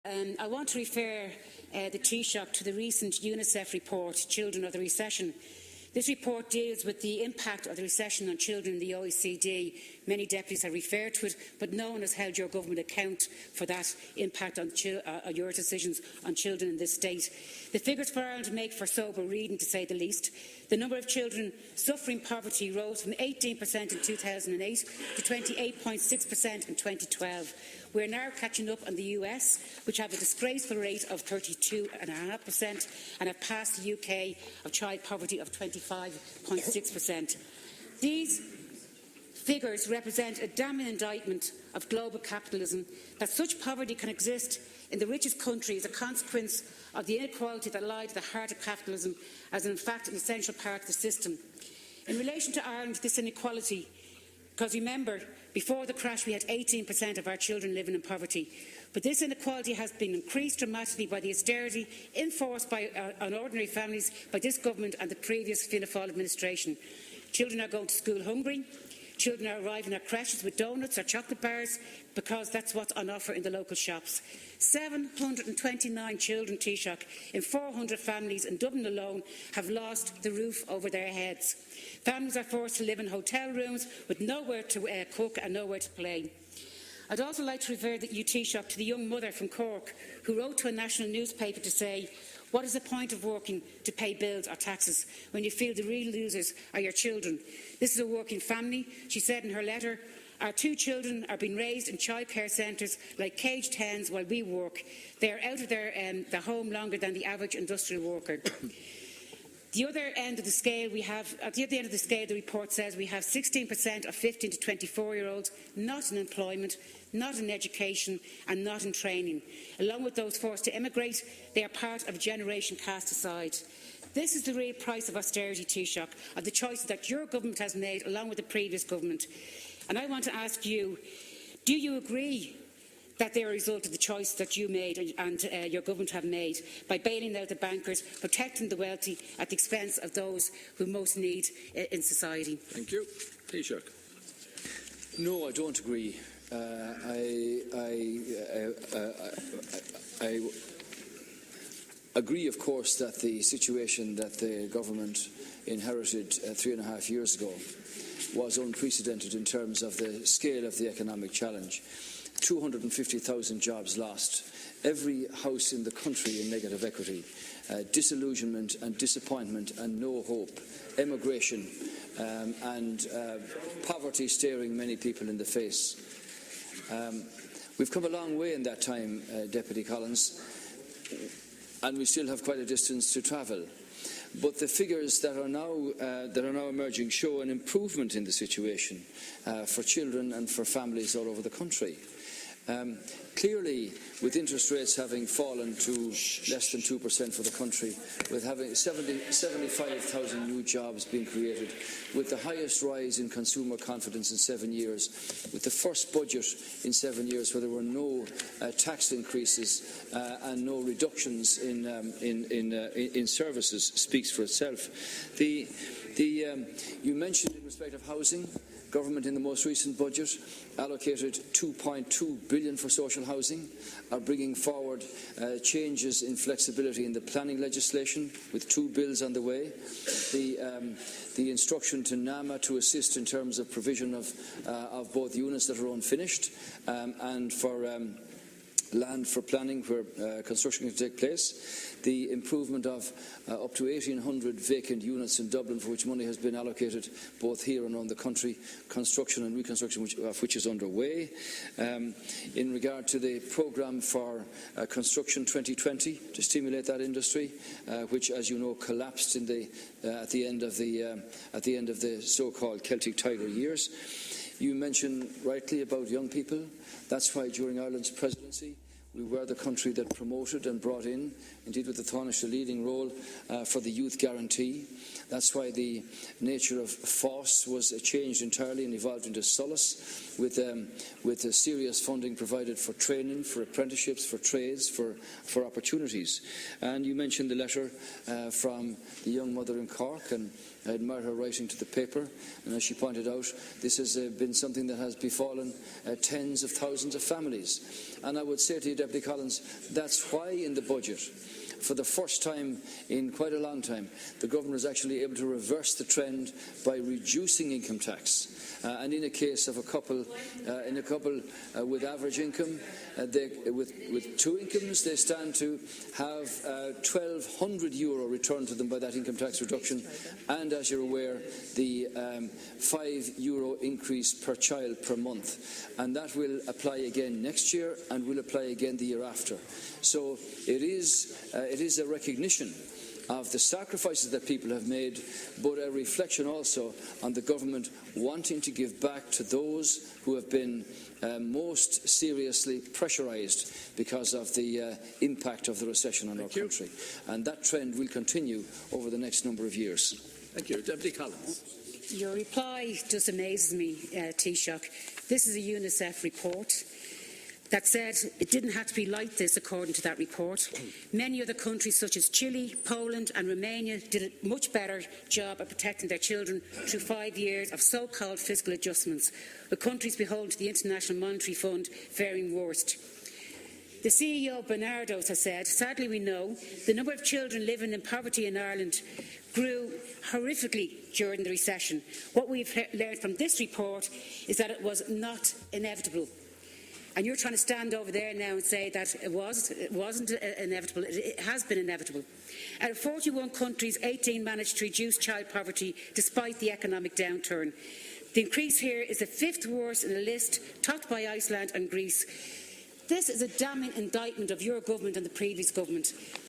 I want to refer the Taoiseach to the recent UNICEF report, Children of the Recession. This report deals with the impact of the recession on children in the OECD. Many deputies have referred to it, but no one has held your government account for that impact on your decisions on children in this state. The figures for Ireland make for sober reading, to say the least. The number of children suffering poverty rose from 18% in 2008 to 28.6% in 2012. We are now catching up on the US, which have a disgraceful rate of 32.5% and have passed the UK of child poverty of 25.6%. These figures represent a damning indictment of global capitalism, that such poverty can exist in the richest country as a consequence of the inequality that lies at the heart of capitalism, as in fact an essential part of the system. In relation to Ireland, this inequality, because remember, before the crash we had 18% of our children living in poverty, but this inequality has been increased dramatically by the austerity enforced on ordinary families by this government and the previous Fianna Fáil administration. Children are going to school hungry. Children are arriving at creches with donuts or chocolate bars because that's what's on offer in the local shops. 729 children, Taoiseach, in 400 families in Dublin alone have lost the roof over their heads. Families are forced to live in hotel rooms with nowhere to cook and nowhere to play. I'd also like to refer you, Taoiseach, to the young mother from Cork who wrote to a national newspaper to say, "What is the point of working to pay bills or taxes when you feel the real losers are your children?" This is a working family. She said in her letter, "Our 2 children are being raised in childcare centres like caged hens while we work. They are out of their home longer than the average industrial worker." The other end of the scale at the other end of the scale, the report says we have 16% of 15 to 24-year-olds not in employment, not in education and not in training. Along with those forced to emigrate, they are part of a generation cast aside. This is the real price of austerity, Taoiseach, of the choices that your government has made along with the previous government. And I want to ask you, do you agree that they are a result of the choice that you made and your government have made by bailing out the bankers, protecting the wealthy at the expense of those who most need in society? Thank you. Taoiseach. No, I don't agree. I agree, of course, that the situation that the government inherited 3.5 years ago was unprecedented in terms of the scale of the economic challenge. 250,000 jobs lost, every house in the country in negative equity, disillusionment and disappointment and no hope, emigration and poverty staring many people in the face. We've come a long way in that time, Deputy Collins, and we still have quite a distance to travel. But the figures that are now emerging show an improvement in the situation for children and for families all over the country. Clearly, with interest rates having fallen to less than 2% for the country, with having 75,000 new jobs being created, with the highest rise in consumer confidence in 7 years, with the first budget in 7 years where there were no tax increases and no reductions in services, speaks for itself. You mentioned in respect of housing, government in the most recent budget allocated $2.2 billion for social housing, are bringing forward changes in flexibility in the planning legislation with 2 bills on the way. The instruction to NAMA to assist in terms of provision of both units that are unfinished and for land for planning where construction can take place. The improvement of up to 1,800 vacant units in Dublin, for which money has been allocated both here and around the country, construction and reconstruction which is underway. In regard to the programme for Construction 2020 to stimulate that industry, which, as you know, collapsed at the end of the so-called Celtic Tiger years. You mentioned rightly about young people. That's why during Ireland's presidency we were the country that promoted and brought in, indeed with the Taoiseach, a leading role for the Youth Guarantee. That's why the nature of FÁS was changed entirely and evolved into Solace. with serious funding provided for training, for apprenticeships, for trades, for opportunities. And you mentioned the letter from the young mother in Cork, and I admire her writing to the paper. And as she pointed out, this has been something that has befallen tens of thousands of families. And I would say to you, Deputy Collins, that's why in the budget, for the first time in quite a long time, the government is actually able to reverse the trend by reducing income tax. And in a case of a couple with average income, with two incomes, they stand to have €1,200 returned to them by that income tax reduction. And as you're aware, the €5 increase per child per month. And that will apply again next year and will apply again the year after. So it is a recognition of the sacrifices that people have made, but a reflection also on the government wanting to give back to those who have been most seriously pressurised because of the impact of the recession on our country. And that trend will continue over the next number of years. Thank you. Deputy Collins. Your reply just amazes me, Taoiseach. This is a UNICEF report that said it didn't have to be like this, according to that report. Many other countries, such as Chile, Poland and Romania, did a much better job of protecting their children through 5 years of so-called fiscal adjustments, with countries beholden to the International Monetary Fund faring worst. The CEO, Bernardo, has said, sadly we know, the number of children living in poverty in Ireland grew horrifically during the recession. What we've learned from this report is that it was not inevitable. And you're trying to stand over there now and say that it wasn't inevitable. It has been inevitable. Out of 41 countries, 18 managed to reduce child poverty despite the economic downturn. The increase here is the 5th worst in the list, topped by Iceland and Greece. This is a damning indictment of your government and the previous government.